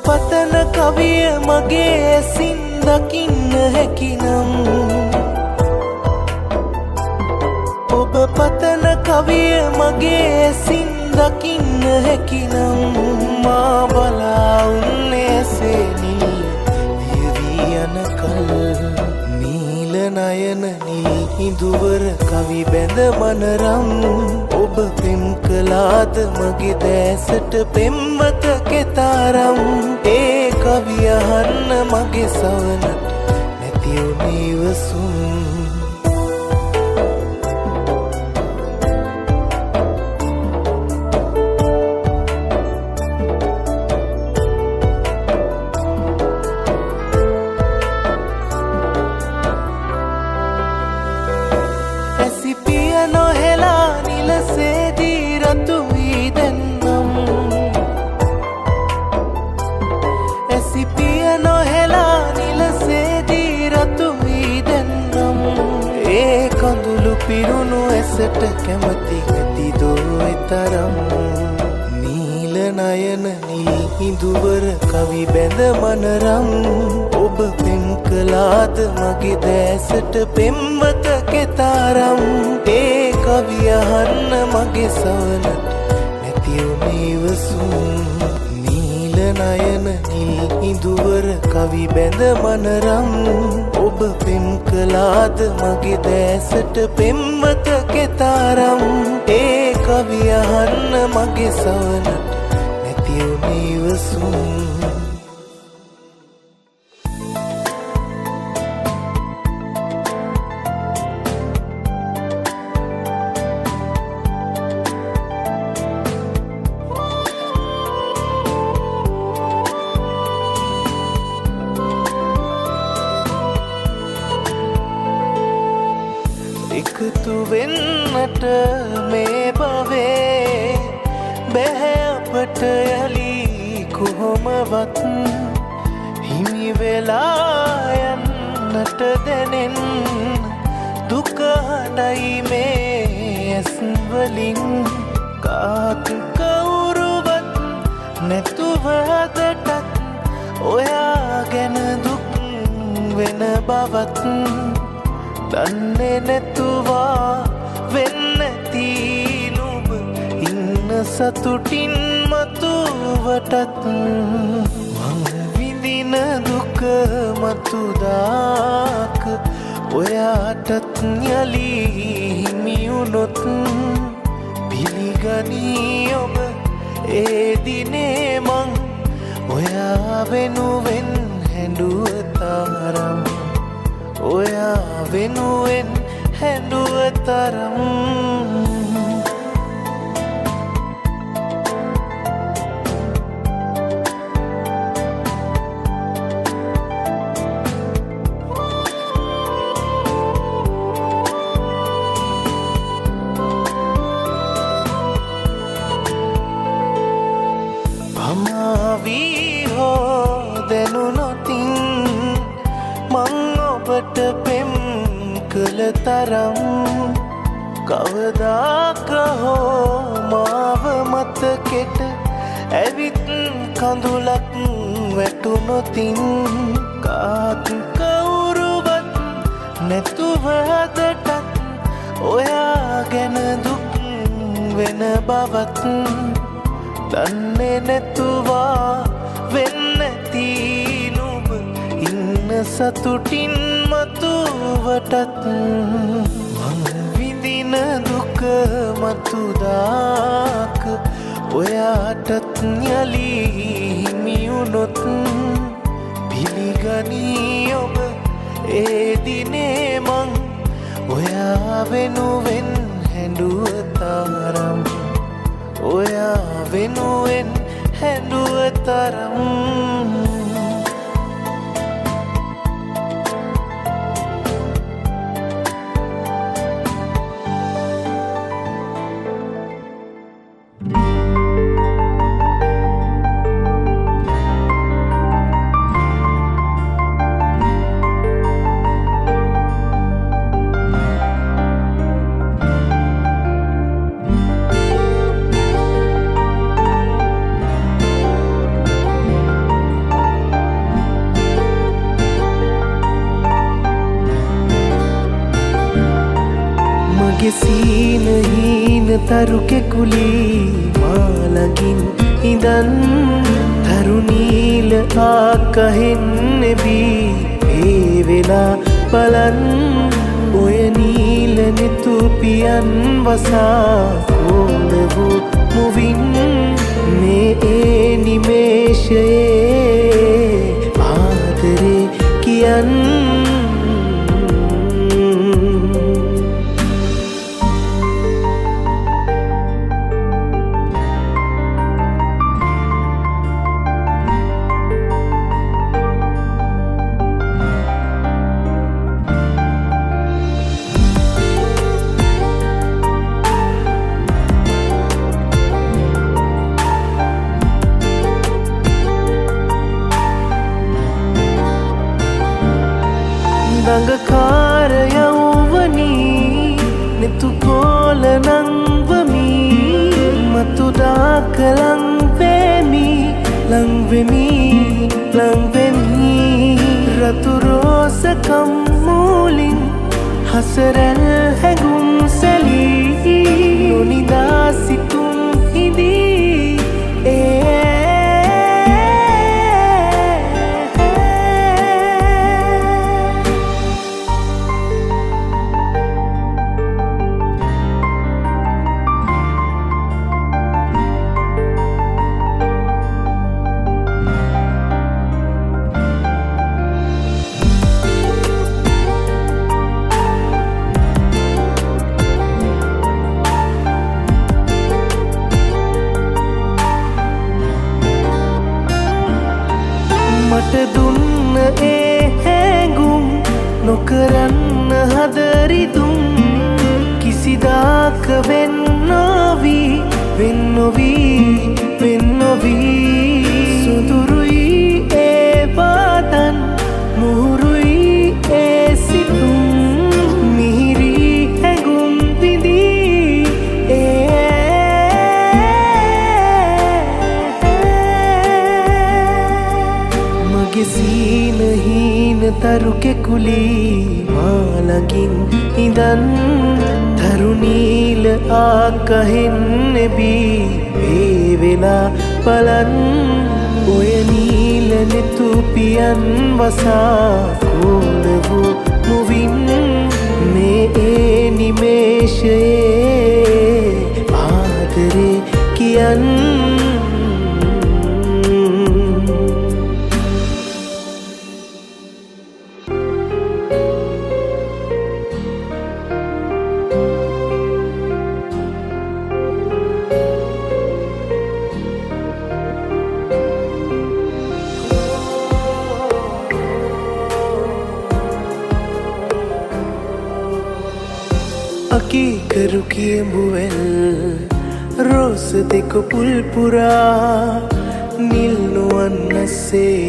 පතන කවිය මගේ ඇසින් දකින්න හැකිනම් ඔබ පතන කවිය මගේ ඇසින් දකින්න හැකිනම් මා බලා උන්නේ ඇසේ නිවී යන කල් නීල නයන නිල් හිඳුවර කවි බැඳ මනරම් ඔබ පෙම් කළාද මගේ දැසට පෙම්වත කෙතරම් ඒ කවිය අහන්න මගේ සවනට නැති උනේ ඉවසුම් පිරුණු ඇසට කැමති ගතිදෝ එතරම් නීල නයන නිල් හිඳුවර කවි බැඳ මනරම් ඔබ පෙම් කළාද මගේ දැසට පෙම්වත කෙතරම් ඒ කවි අහන්න මගේ සවනට නැති උනේ ඉවසුම් නීල නයන නිල් හිඳුවර කවි බැඳ මනරම් ඔබ පෙම් කළාද මගේ දැසට පෙම්වත කෙතරම් ඒ කවි අහන්න මගේ සවනට නැති උනේ ඉවසුම් එකතු වෙන්නට මේ භවයේ බැහැ අපට යලි කොහොමවත් හිමි වෙලා යන්නට දැනෙන් දුක හඬයි මේ ඇස් වලින් කාත් කවුරුවත් නැතුව අදටත් ඔයා ගැන දුක් වෙන බවත් දන්නේ නැතුවා වෙන්නැති නුඹ ඉන්න සතුටින් මතුවටත් මං විඳින දුක මතුදාක ඔයාටත් යලි හිමියුනොත් පිළිගනී ඔබ ඒ දිනේ මං ඔයා වෙනුවෙන් හැඬුව තරම් ඔයා වෙනුවෙන් හැඬුව තරම් පමාවී හෝ දැනුනොතින් මං ඔබට පෙම් කළ තරම් කවදාක හෝ මාව මතකෙට ඇවිත් කඳුලක් වැටුනොතින් කාත් කවුරුවත් නැතුව අදටත් ඔයා ගැන දුක් වෙන බවත් දන්නේ නැතුවා වෙන්නැති නුඹ ඉන්න සතුටින් මතුවටත් මං විඳින දුක මතුදාක ඔයාටත් යලි හිමියුනොත් පිළිගනී ඔබ ඒ දිනේ මං ඔයා වෙනුවෙන් හැඬුව තරම් ඔයා වෙනුවෙන් හැඬුව තරම් මගේ සීන හීන තරු කෙකුලී මාලගින් ඉඳන් තරුණීල ආකහෙන් නෙබී ඒ වෙලා බලන් ඔය නීල නෙතුපියන් වසා කොඳ වූ මුවින් මේ ඒ නිමේෂයේ ආදරේ කියන් දඟකාර යෞවනී නෙතුකෝල නංවමි මතුදාක ලංවෙමි ලංවෙමි රතුරෝසකම් මූලින් හසරැල් හැඟුම් සැලී නොනිදා සිතුම් හිදී මට දුන්න ඒ හැඟුම් නොකරන්න හදරිදුම් කිසිදාක වෙන්නොවී සුදුරුයි ඒ පාතන් මුහුරුයි ඒ සිතුම් මිහිරි හැඟුම් විදී මගේ සීන හීන තරු කෙකුලී මාලගින් ඉඳන් තරුණීල ආකහෙන් නෙබී ඒ වෙලා බලන් ඔය නීල නෙතුපියන් වසා කොඳ වූ මුවින් මේ ඒ නිමේෂයේ ආදරේ කියන් අකීකරු කියඹුවෙල් රෝස දෙක පුල්පුරා නිල් නුවන්නසේ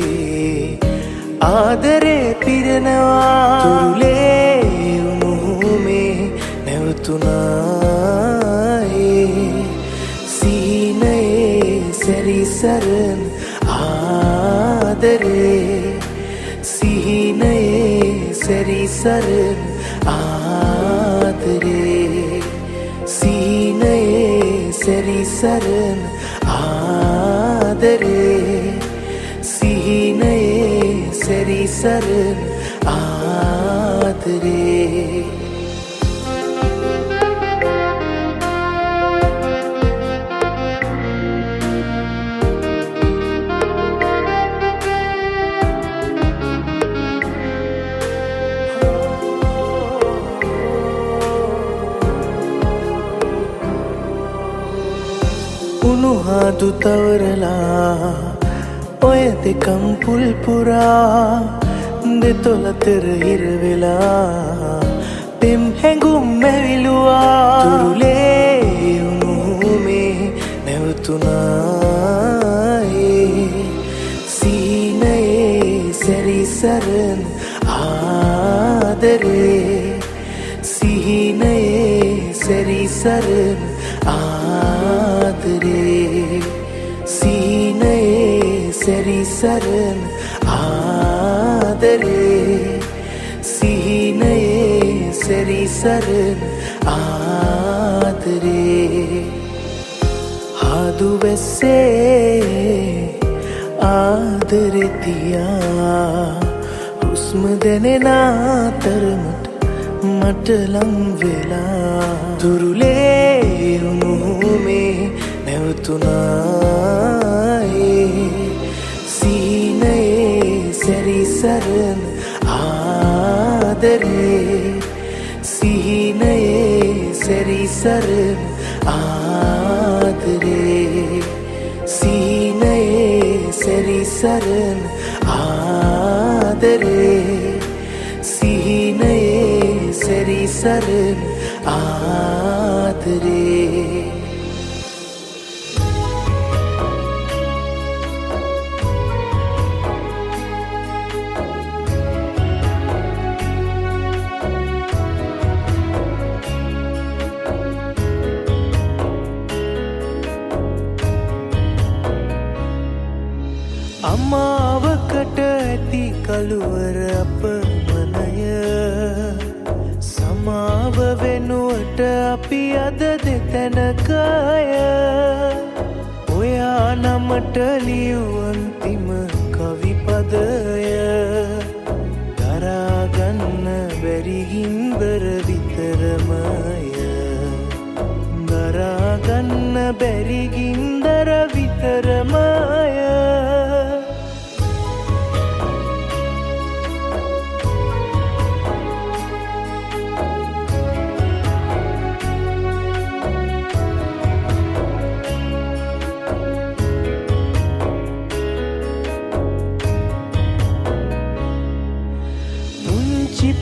ආදරේ පිරෙනවා තුරුලේ උණුහුමේ නැවතුනායේ සීනයේ සැරිසරන ආදරේ සිහිනයේ සැරිසරන ආදරේ සීනයේ සැරිසරන ආදරේ සිහිනයේ සැරිසරන ආදරේ උණුහාදු තවරලා ඔය දෙකම් පුල්පුරා දෙතොලතර හිරවෙලා පෙම් හැඟුම් මැවිලුවා තුරුලේ උණුහුමේ නැවතුනායේ සීනයේ සැරිසරන ආදරේ සිහිනයේ සැරිසරන ආදරේ සීනයේ සැරිසරන ආදරේ සිහිනයේ සැරිසරන වැස්සේ ආදරෙතියා හුස්ම දැනෙන තරමට මට ලං වෙලා දුරුලේ උණුහුමේ නැවතුනායේ සීනයේ සැරිසරන ආදරේ සිහිනයේ සැරිසරන ආදරේ සිහිනයේ සැරිසරන ආදරේ සිහිනයේ සැරිසරන ආදරේ අමාවකට ඇති කළුවර අපමණය සමාව වෙනුවට අපි අද දෙතැනකය ඔයා නමට ලියූ අන්තිම කවිපදය දරාගන්න බැරි ගින්දර විතරමය දරාගන්න බැරි ගින්දර විතරමය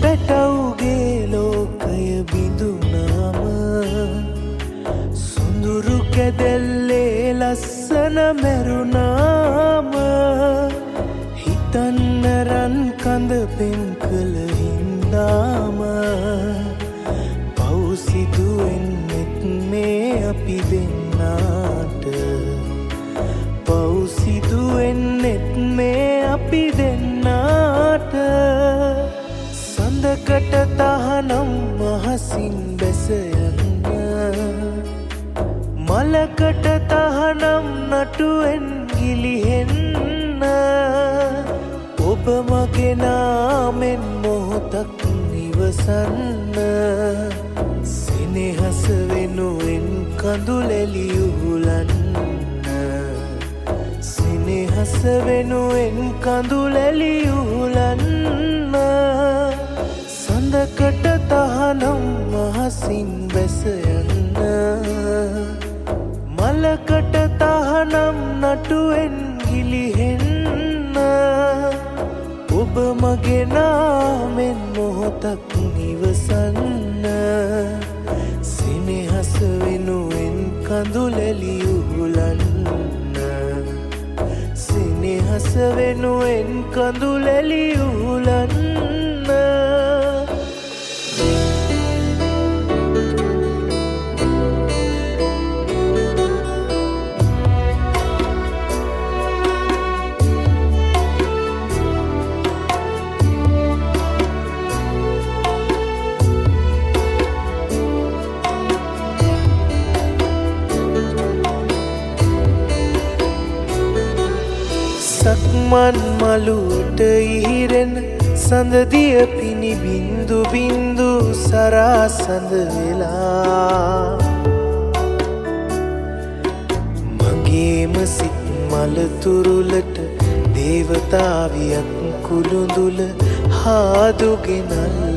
පැටවුගේ ලෝකය බිඳුනාම සුඳුරු කැදැල්ලේ ලස්සන මැරුණාම හිතන්න රන් කඳ පෙන් කළ හින්දාම පවුසිදුවෙන්නෙත් මේ අපි දෙන්නාට පවුසිදුවෙන්නෙත් මේ අපි දෙන්නාට සඳකට තහනම් මහසින් බැස යන්න මලකට තහනම් නටුවෙන් ගිලිහෙන්න ඔබ මගේ නාමෙන් මොහොතක් නිවසන්න සෙනෙහස වෙනුවෙන් කඳුලැලි උහුලන්න සෙනෙහස වෙනුවෙන් කඳුලැලි උහුලන්න සඳකට තහනම් මහසින් බැස යන්න මලකට තහනම් නටුවෙන් ගිලිහෙන්න ඔබ මගේ නාමෙන් මොහොතක් නිවසන්න සෙනෙහස වෙනුවෙන් කඳුලැලි උහුලන්න සෙනෙහස වෙනුවෙන් කඳුලැලි උහුලන්න සක්මන් මළුවට ඉහිරෙන සඳදිය පිණි බින්දු බින්දු සරාසඳ වෙලා මගේම සිත් මලතුරුලට දේවතාවියක් කුළුඳුල හාදුගෙනල්ලා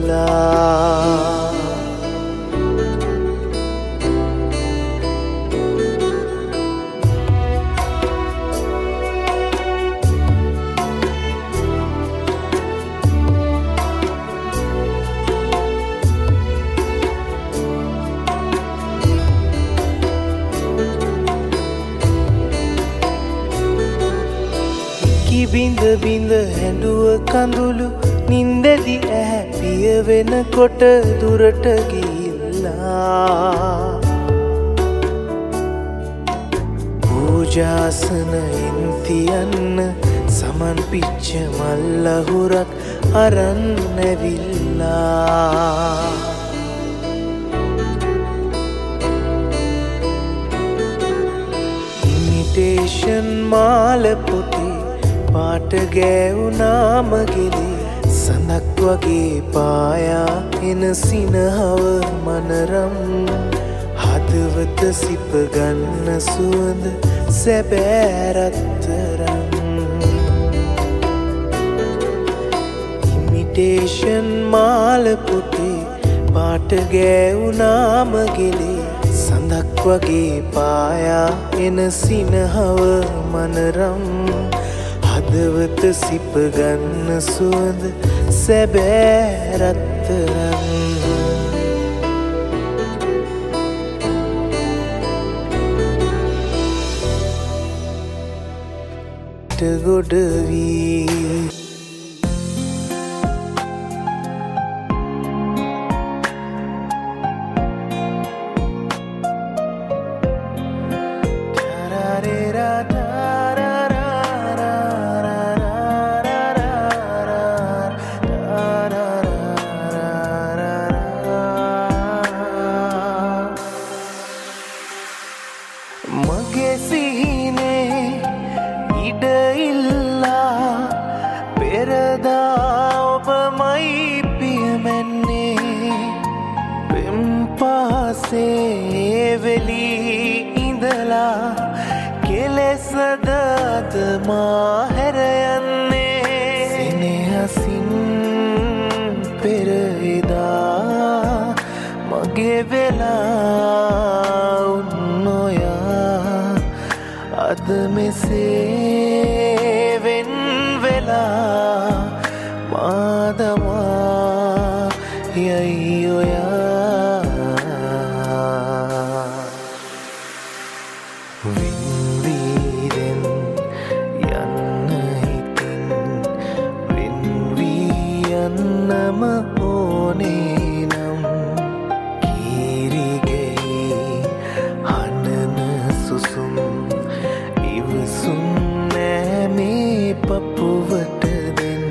බිඳ බිඳ හැඬුව කඳුළු නින්දැදි ඇහැ පිය වෙනකොට දුරට ගිහිල්ලා පූජාසනයෙන් තියන්න සමන් පිච්ච මල්ලහුරක් අරන් ඇවිල්ලා ඉමිටේෂන් මාල පොතේ පාට ගෑවුනාම ගෙලේ සඳක් වගේ පායා එන සිනහව මනරම් හදවත සිප ගන්න සුවඳ සැබෑරත්තරම් ඉමිටේෂන් මාල පොතේ පාට ගෑවුනාම ගෙලේ සඳක් වගේ පායා එන සිනහව මනරම් හදවත සිප ගන්න සුවඳ සැබෑරත්තරම් ගොඩ වී මගේ සිහිනේ ඉඩ ඉල්ලා පෙරදා ඔබමයි පියමැන්නේ පෙම් පාසේ වෙලී ඉඳලා කෙලෙසද අද මා හැර යන්නේ සෙනෙහසින් පෙර එදා මගේ වෙලා උන් ඔයා අද මෙසේ වෙන් වෙලා මාදමා යයි ඔයා වින්වීරෙන් යන්න හිතින් වින්වී යන්නම ඕනේ නම් කීරිගෙයි හඬන සුසුම් ඉවසුම් නෑ මේ පපුවට දෙන්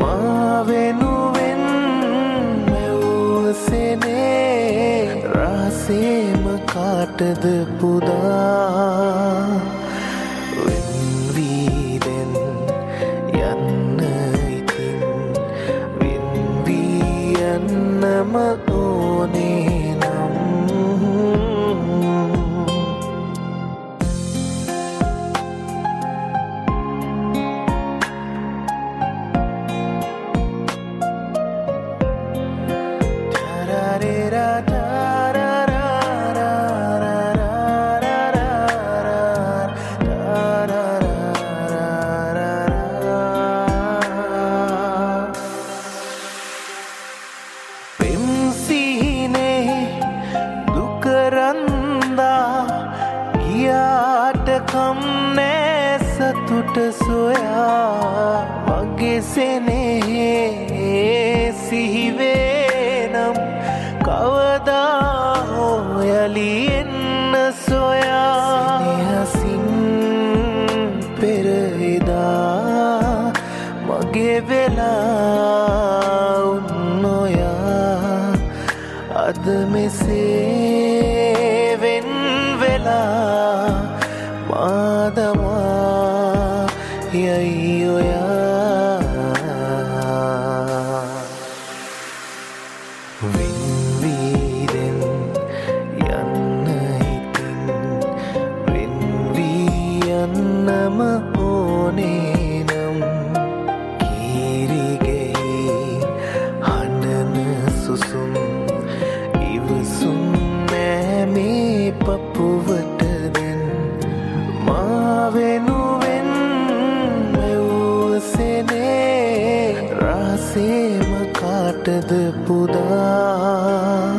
මා වෙනුවෙන් මෙව්සෙනේ රහසේම කාටද පුදා වෙන්වීරෙන් යන්න ඉතින් වෙන්වී යන්නම ඕනේ නම් ගියාට කම් නෑ සතුට සොයා මගේ සෙනෙහේ සිහිවේ නම් කවදා හෝ යලි එන්න සොයා සෙනෙහසින් පෙර එදා මගේ වෙලා උන් ඔයා අද මෙසේ වෙන් වෙලා මාදමා යයි ඔයා වින්වීරෙන් යන්න හිතින් වින්වී යන්නම ඕනේ නම් කීරිගෙයි හඬන සුසුම් ඉවසුම් නෑ මේ පපුවට දෙන් මා වෙනුවෙන් මෙව්සෙනේ රහසේම කාටද පුදා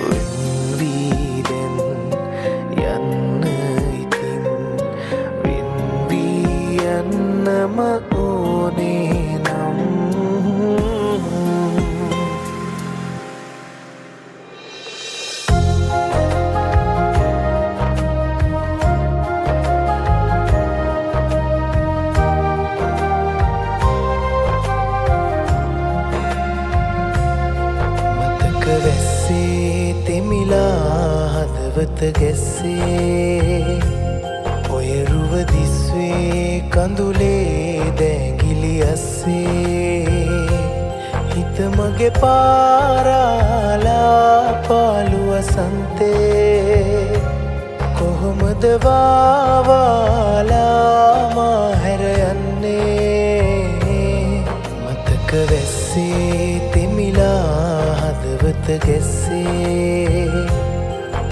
වෙන්වීරෙන් යන්න ඉතින් වෙන්වී යන්නම ඕනේ නම් වැස්සේ තෙමිලා හදවත ගැස්සේ කඳුලේ දැඟිලි අස්සේ හිත මගේ පාරාලා පාළු වසන්තේ කොහොමද වාවාලා මා හැර යන්නේ මතක වැස්සේ තෙමිලා හදවත ගැස්සේ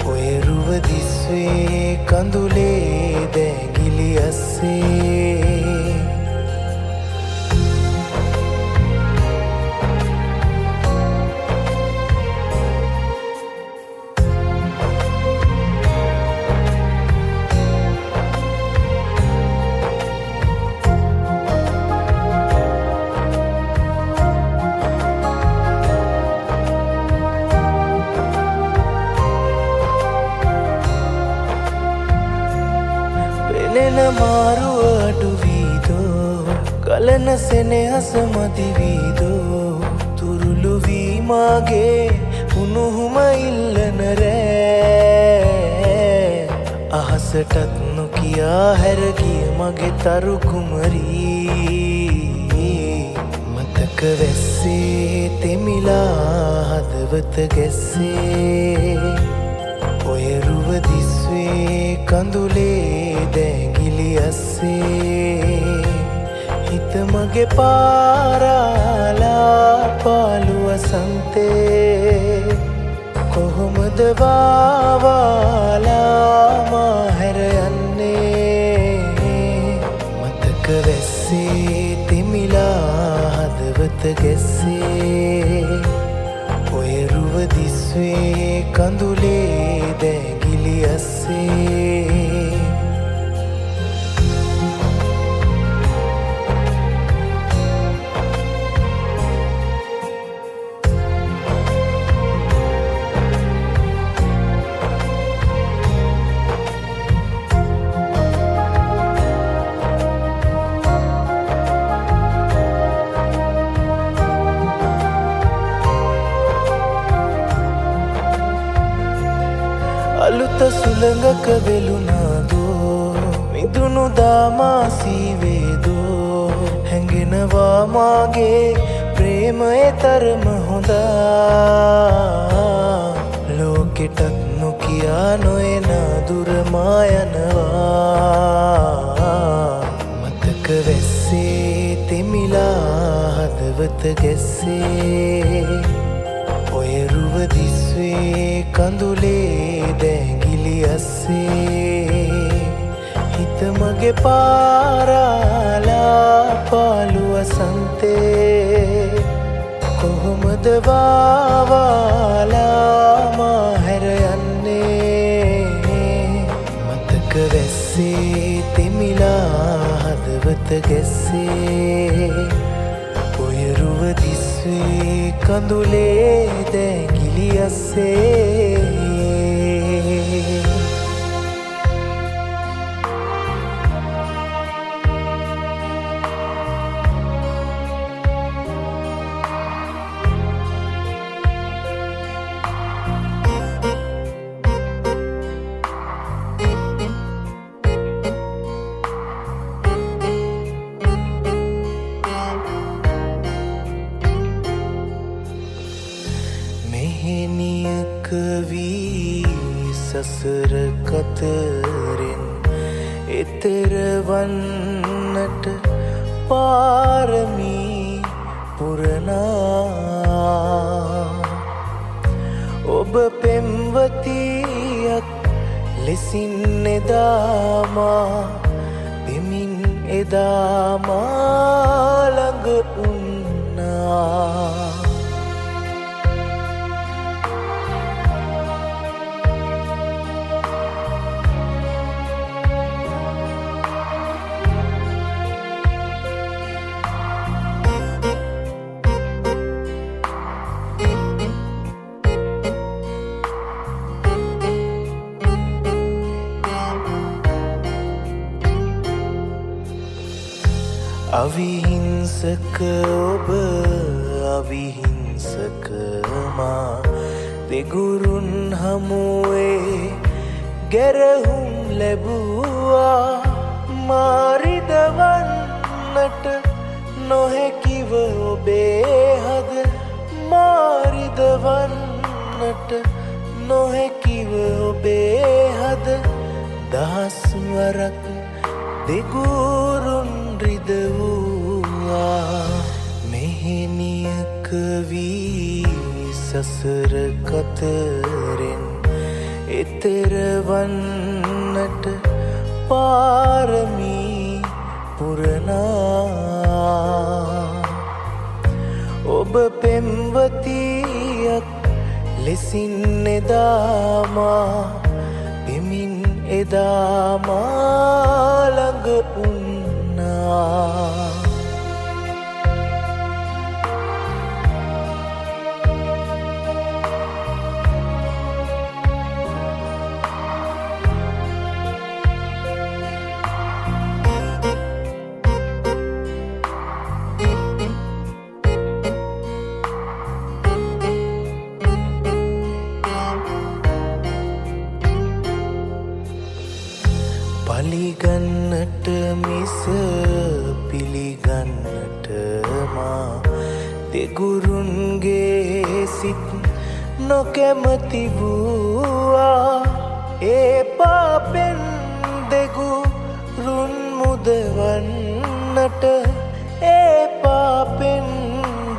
ඔය රුව දිස්වේ කඳුලේ දැඟිලි අස්සේ පෙනෙන මාරුව අඩු වීදෝ ගලන සෙනෙහස මදි වීදෝ තුරුළු වී මාගේ උණුහුම ඉල්ලන රෑ අහසටත් නොකියා හැරගිය මගේ තරු කුමරී මතක වැස්සේ තෙමිලා හදවත ගැස්සේ ඔය රුව දිස්වේ කඳුලේ දැඟිලි අස්සේ හිත මගේ පාරාලා පාළු වසන්තේ කොහොමද වාවාලා මා හැර යන්නේ මතක වැස්සේ තෙමිලා හදවත ගැස්සේ ඔය රුව දිස්වේ කඳුලේ දැඟිලි අස්සේ අලුත සුළඟක වෙලුනාදෝ මිදුණු දාමාසීවේදෝ හැඟෙනවා මාගේ ප්‍රේමයේ තරම හොඳා ලෝකෙටත් නොකියා නොයන දුර මා යනවා මතක වැස්සේ තෙමිලා හදවත ගැස්සේ ඔය රුව දිස්වේ කඳුලේ දැඟිලි අස්සේ හිත මගේ පාරාලා පාළු වසන්තේ කොහොමද වාවාලා මා හැර යන්නේ මතක වැස්සේ තෙමිලා හදවත ගැස්සේ ඔය රුව දිස්වේ කඳුලේ දැඟිලි අස්සේ මෙහෙණියක වී සසර කතරෙන් එතෙර වන්නට පාරමී පුරනා ඔබ පෙම්වතියක් ලෙසින් එදාමා පෙමින් එදාමා ළඟ උන්නා අවිහිංසක ඔබ අවිහිංසක මා දෙගුරුන් හමුවේ ගැරහුම් ලැබුවා මාරිදවන් ඔබේ හද මාරිදවන්නට නොහැකිව ඔබේ හද දහස්වරක් දෙගුරුන් රිදවූවා මෙහෙනියක වී සසර කතරෙන් එතරවන්නට පාරමී පුරනා ඔබ පෙම්වතියක් ලෙසින් එදාමා පෙමින් එදාමා ළඟ උන්නා පලිගන්නට මිස පිළිගන්නට මා දෙගුරුන්ගේ සිත් නොකැමති වූවා ඒ පාපෙන් දෙගුරුන් මුදවන්නට ඒ පාපෙන්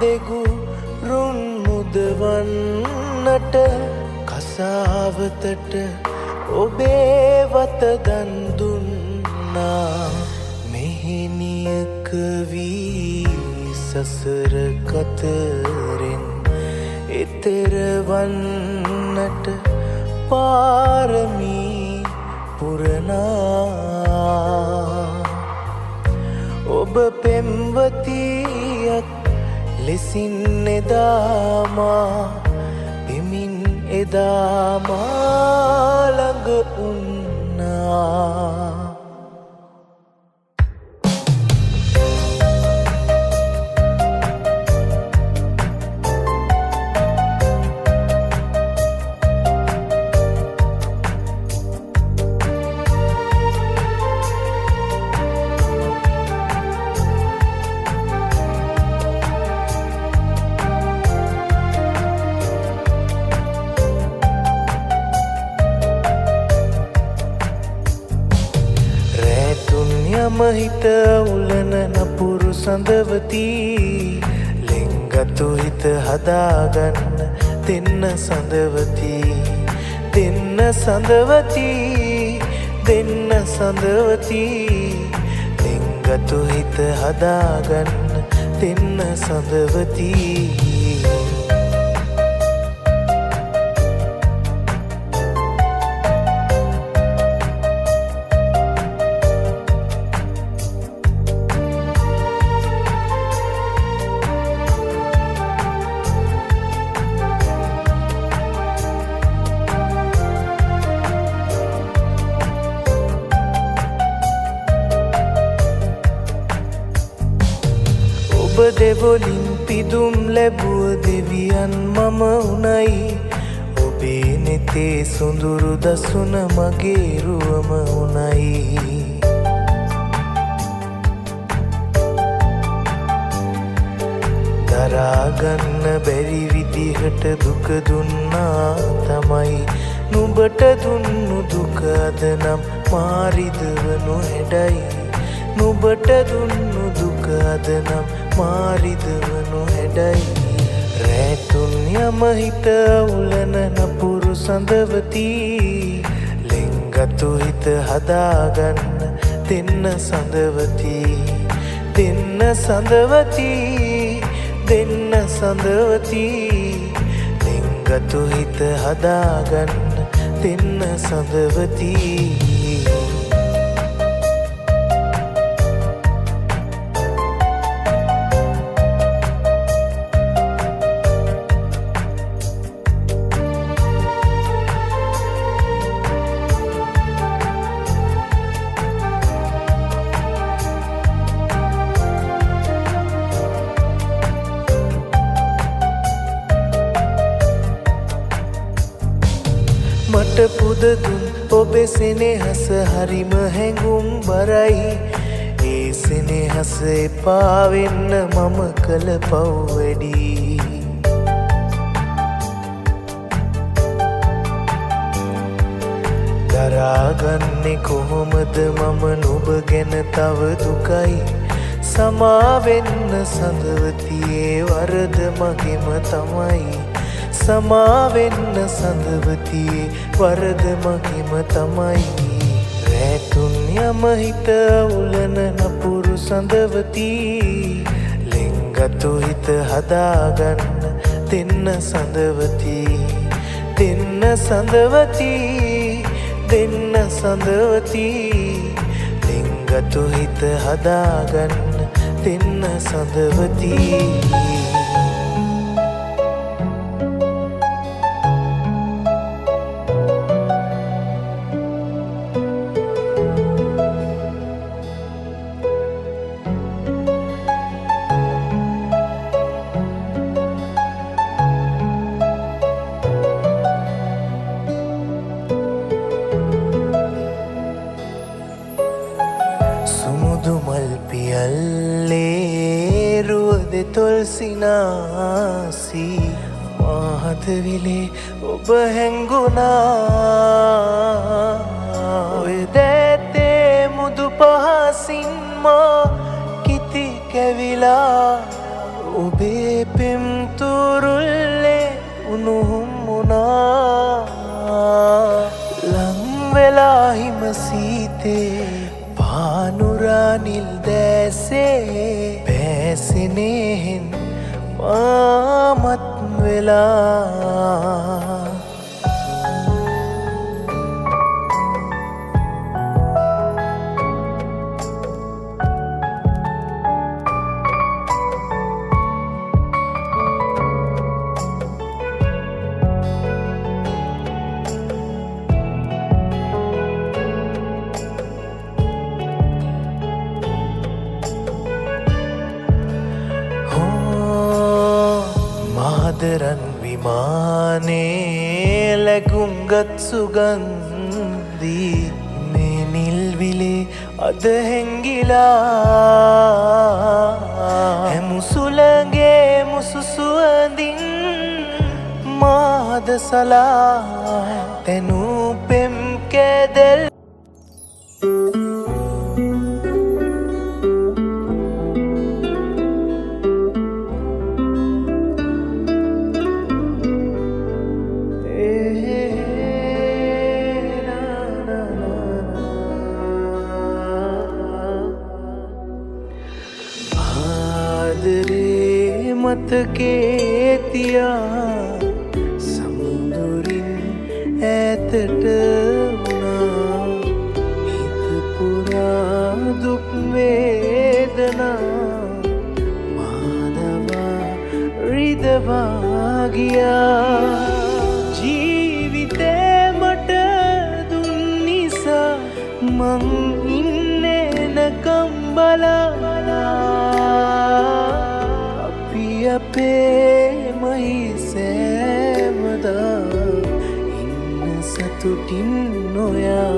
දෙගුරුන් මුදවන්නට කසාවතට ඔබේ වත දන් දුන්නා මෙහෙනියක වී සසර කතරෙන් එතරවන්නට පාරමී පුරනා ඔබ පෙම්වතියක් ලෙසින් එදාමා පෙමින් එදාමා ළඟ උන්නා හිත උලන නපුරු සඳවති ලෙංගතු හිත හදාගන්න දෙන්න සඳවති දෙන්න සඳවති දෙන්න සඳවති ලෙංගතු හිත හදාගන්න දෙන්න සඳවති ඔබ දෙවොලින් පිදුම් ලැබුව දෙවියන් මම උනයි ඔබේ නෙතේ සොඳුරු දසුන මගේ රුවම උනයි දරාගන්න බැරි විදිහට දුක දුන්නා තමයි නුඹට දුන්නු දුක අද නම් මාරිදවනු හැඩයි නුඹට දුන්නු දුක අද නම් මාරිදවනු හැඩයි රැතුන් යම හිත උලන නපුරු සඳවති ලෙංගතු හිත හදාගන්න දෙන්න සඳවති දෙන්න සඳවති දෙන්න සඳවති ලෙංගතු හිත හදාගන්න දෙන්න සඳවති මට පුද දුන් ඔබේ සෙනෙහස හරිම හැඟුම් බරයි ඒ සෙනෙහස එපා වෙන්න මම කළ පව් වැඩි. දරාගන්නේ කොහොමද මම නුඹ ගැන තව දුකයි. සමාවෙන්න සඳවතියේ වරද මගෙම තමයි. සමාවෙන්න සඳවතියේ වරද මගෙම තමයි. රැතුන් යම හිත උලන නපුරු සඳවතී. ලෙන්ගතු හිත හදාගන්න දෙන්න සඳවතී. දෙන්න සඳවතී. දෙන්න සඳවතී. ලෙන්ගතු හිත හදාගන්න දෙන්න සඳවතී. සුමුදුමල් පියල්ලේ රුවද තොල් සිනාසී. මහතවිලේ ඔබ හැංගුණා. ඔය දැතේ මුදු පහසින් මා කිති කැවිලා. ඔබේ පෙම්තුරුල්ලේ උණුහුම් වුණා. ලංවෙලා හිම සීතේ පානුරානිල් දැසේ. පැසිනේහෙන් මාමත් වෙලා. මාදරන් විමානේ ලැගුම්ගත් සුගන්දී. මේ නිල්විලේ අද හැංගිලා. හැමුසුලගේ මුසුසුවඳින් මාද සලා. තැනූ පෙම් කැදැල් ආදරේ මතකේ තියා. සමුදුරින් ඈතට වුණා. හිත පුරා දුක් වේදනා. මාදවා රිදවා ගියා. ජීවිතේ මට දුන් නිසා මං ඉන්නේ නැකම් බලා. අපේ මහිසෑමදා ඉන්න සතුටින් නොයා.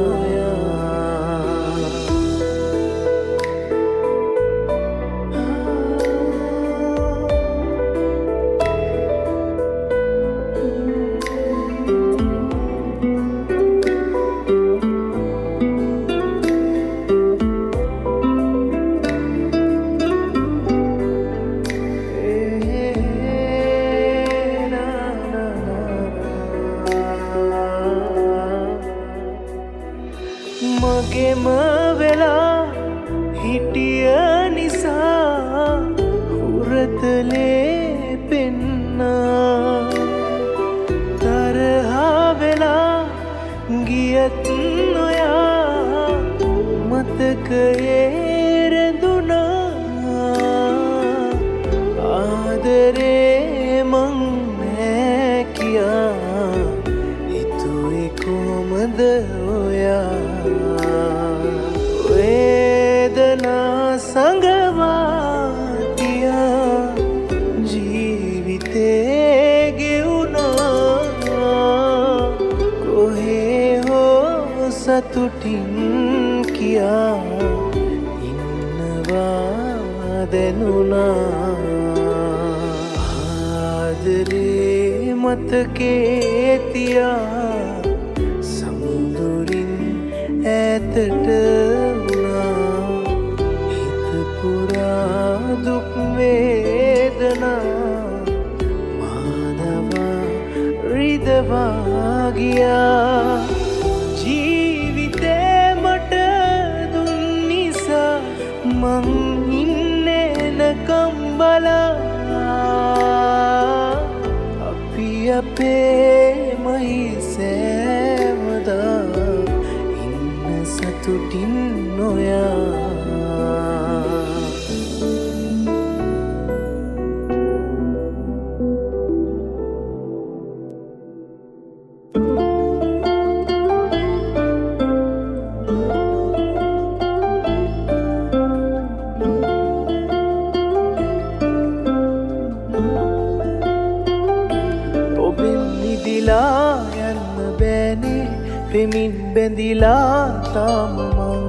මගෙම වෙලා හිටිය නිසා හුරතලේ පෙන්නා. තරහා වෙලා ගියත් නොයා මතකයේ රැඳුණා. ආදරේ මං නෑ කියා හිතුවේ කොහොමද ඔයා. වේදනා සංගවාතියා ජීවිතේ ගෙවුණා. කොහේ හෝ සතුටින් කියා ඉන්න දැනුණා ආදරේ මතකේ තියා සමුදුරින් ඈතට වුණා හිත පුරා දුක් වේදනා මානවා රිදවා ගියා ජීවිතේ මට දුන් නිසා මං ඉන්නේනකම් බලා අපි අපේ මහිසෑමදා ඉන්න සතුටින් නොයා පෙමින් බැඳිලා තාම මං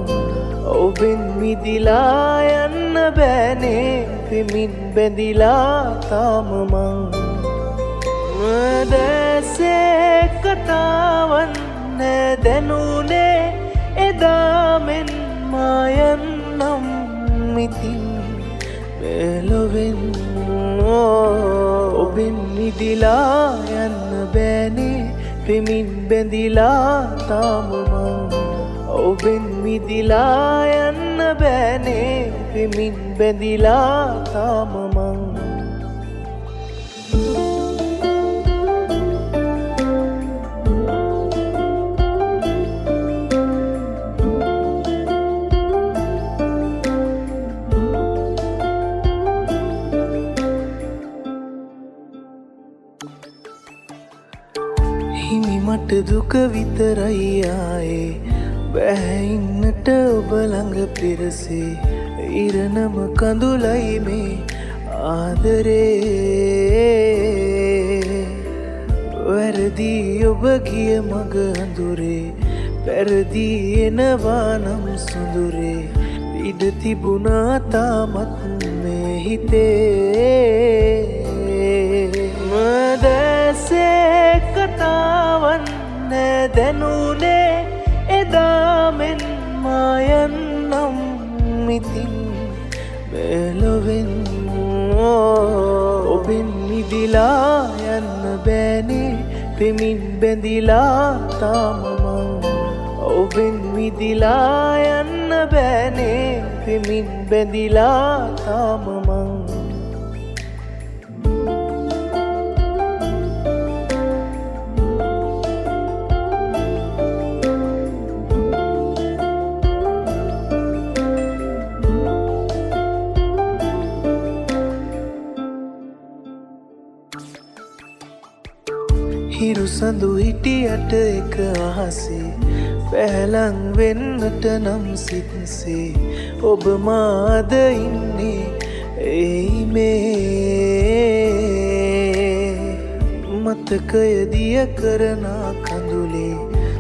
ඔබෙන් මිදිලා යන්න බෑනේ පෙමින් බැඳිලා තාම මං දැසේ කතාවන් නෑ දැනුනේ එදාමෙන් මායන්නම් මිතින් මෙලොවෙන් ඔබෙන් මිදිලා යන්න බෑනේ පෙමින් බැඳිලා තාම මං ඔබෙන් මිදිලා යන්න බෑනේ පෙමින් බැඳිලා තාම මං හිමි මට දුක විතරයි ආයේ බැහැඉන්නට ඔබ ළඟ පෙරසේ ඉරණම කඳුලයි මේ ආදරේ වැරදී ඔබ ගිය මග අඳුරේ පැරදී එනවා නම් සුඳුරේ ඉඩ තිබුණා තාමත් මේ හිතේ මදැසේ කතාවන් නෑ දැනුනේ එදාමෙන් මායන්නම් මිතින් මෙලොවෙන් ඔබෙන් මිදිලා යන්න බෑනේ පෙමින් බැඳිලා තාම මං ඔබෙන් මිදිලා යන්න බෑනේ පෙමින් බැඳිලා තාම මං හිරු සඳු හිටියට එක අහසේ පැහැලං වෙන්නට නම් සිත්සේ ඔබ මාද ඉන්නේ එයි මේ මතකය දිය කරනා කඳුලේ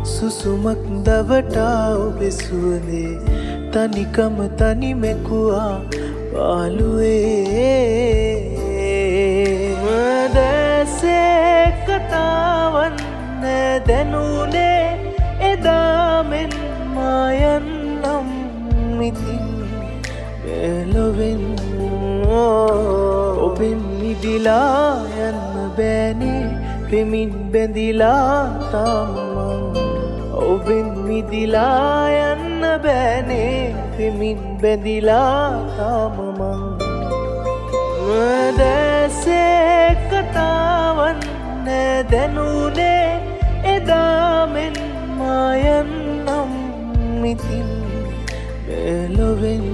සුසුමක් දවටා ඔබේ සුවඳේ තනිකම තනිමෙකුවා පාළුවේ මදැසේ කතාවන් නෑ දැනුනේ එදාමෙන් මායන්නම් මිතින් මෙලොවෙන් ඔබෙන් මිදිලා යන්න බෑනේ පෙමින් බැඳිලා තාම මං ඔබෙන් මිදිලා යන්න බෑනේ පෙමින් බැඳිලා තාම මං මදැසේ කතාවන් නෑ දැනුනේ එදාමෙන් මායන්නම් මිතින් මෙලොවෙන්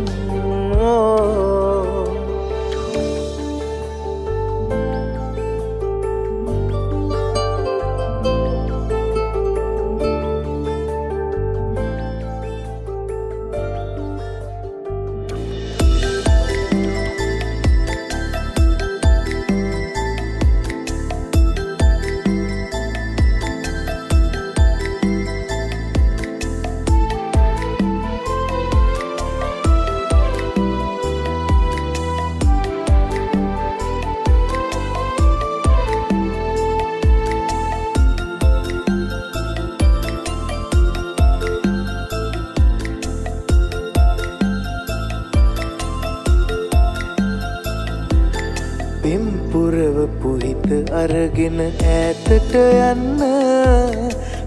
පුරවපු හිත අරගෙන ඈතට යන්න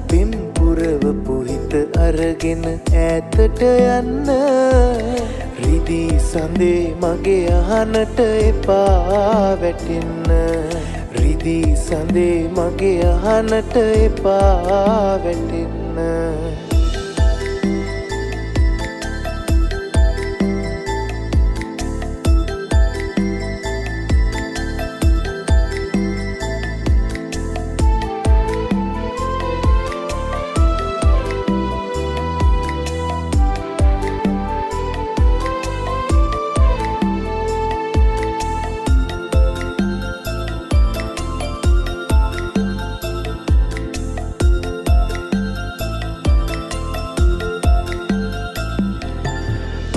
පින් පුරවපු හිත අරගෙන ඈතට යන්න රිදී සඳේ මගේ අහනට එපා වැටෙන්න රිදී සඳේ මගේ අහනට එපා වැටෙන්න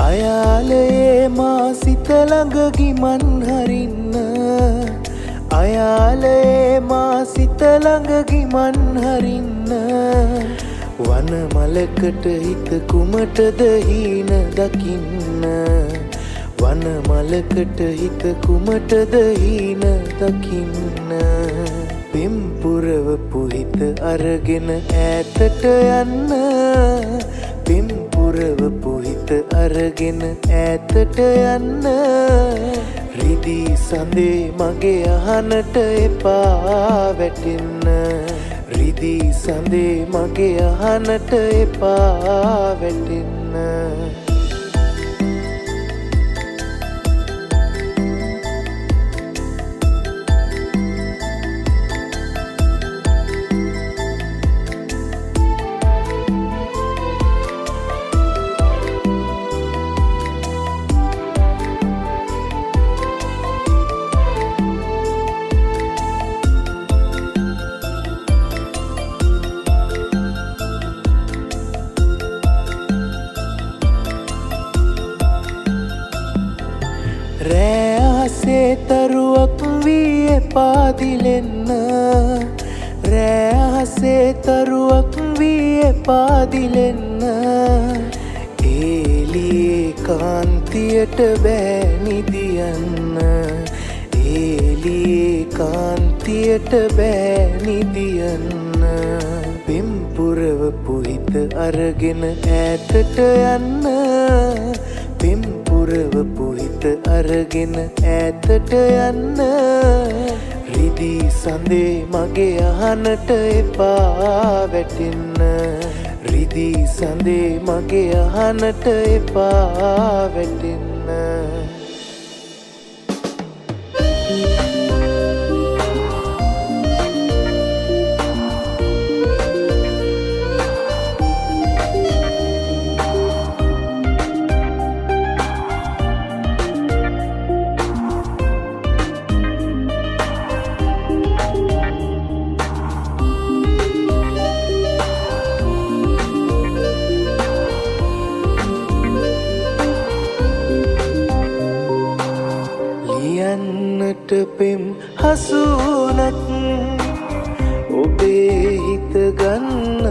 අයාලයේ මා සිත ළඟ ගිමන් හරින්න අයාලයේ මා සිත ළඟ ගිමන් හරින්න වන මලකට හිත කුමටද හීන දකින්න වන මලකට හිත කුමටද හීන දකින්න පින් පුරවපු හිත අරගෙන ඈතට යන්න පින් පුරවපු හිත අරගෙන ඈතට යන්න රිදී සඳේ මගේ අහනට එපා වැටෙන්න රිදී සඳේ මගේ අහනට එපා වැටෙන්න රෑ අහසේ තරුවක් වී එපාදිලෙන්න රෑ අහසේ තරුවක් වී එපාදිලෙන්න ඒලියේ කාන්තියට බෑ නිදියන්න ඒලියේ කාන්තියට බෑ නිදියන්න පින් පුරවපු හිත අරගෙන ඈතට යන්න පින් පුරවපු හිත අරගෙන ඈතට යන්න රිදී සඳේ මගේ අහනට එපා වැටෙන්න රිදී සඳේ මගේ අහනට එපා වැටෙන්න ලියන්නට පෙම් හසුනත් ඔබේ හිත ගන්න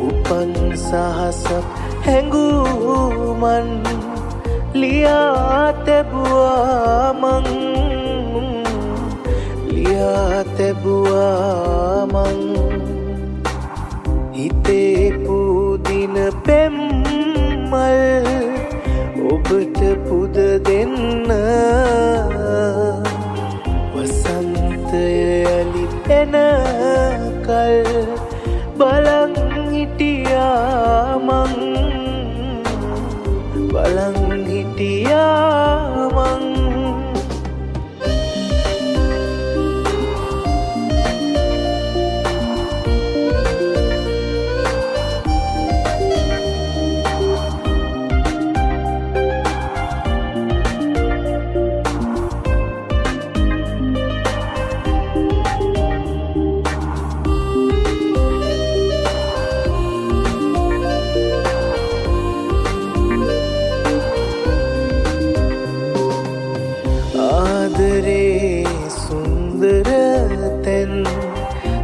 උපන් සහසක් හැඟුමන් ලියා තැබුවා මං ලියා තැබුවා මං හිතේ පුදින පෙම්මල් ඔබට පුද දෙන්න වසන්තය යලි එනකල් බලන් හිටියා මං බලන් හිටියා මං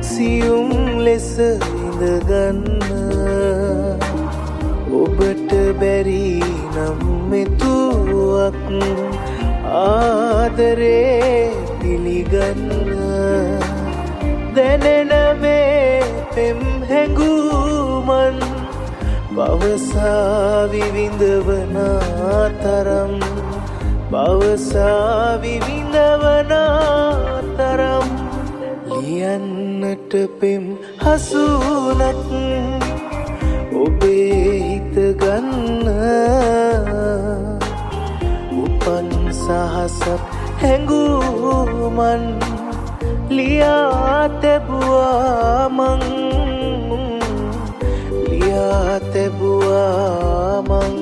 සියුම් ලෙස ඉඳගන්න ඔබට බැරි නම් මෙතුවක් ආදරේ පිළිගන්න දැනෙන මේ පෙම් හැඟුමන් පවසා විවිඳවනා තරම් පවසා විවිඳවනා තරම් ලියන්නට පෙම් හසුනත් ඔබේ හිත ගන්න උපන් සහසක් හැඟුමන් ලියා තැබුවා මං ලියා තැබුවා මං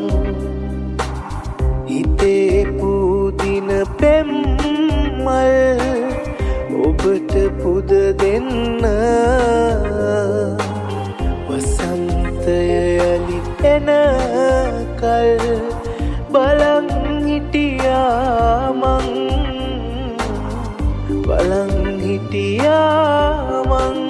හිතේ පුදින පෙම්මල් ඔබට පුද දෙන්න වසන්තය යලි එන කල් බලන් හිටියා මං බලන් හිටියා මං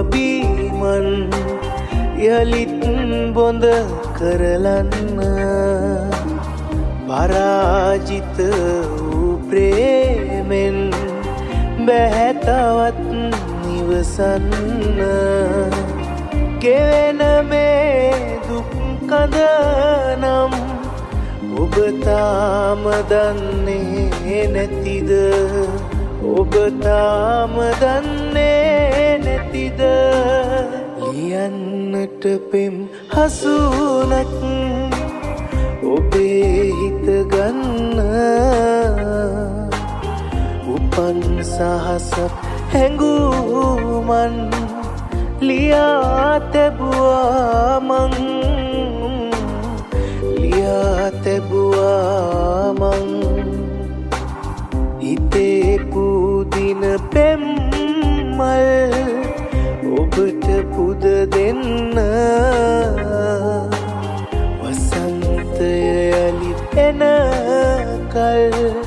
බීමන් යලිත් බොඳ කරලන්න පරාජිත වූ ප්‍රේමෙන් බැහැතවත් නිවසන්න ගෙවෙන මේ දුක් කඳනම් ඔබ තාම දන්නේ නැතිද ඔබ තාම දන්නේ නැතිද ලියන්නට පෙම් හසුනත් ඔබේ හිත ගන්න උපන් සහසක් හැඟුමන් ලියා තැබුවා මං ලියා තැබුවා මං හිතේ පුදින පෙම්මල් ඔබට පුද දෙන්න වසන්තය යලි එන කල්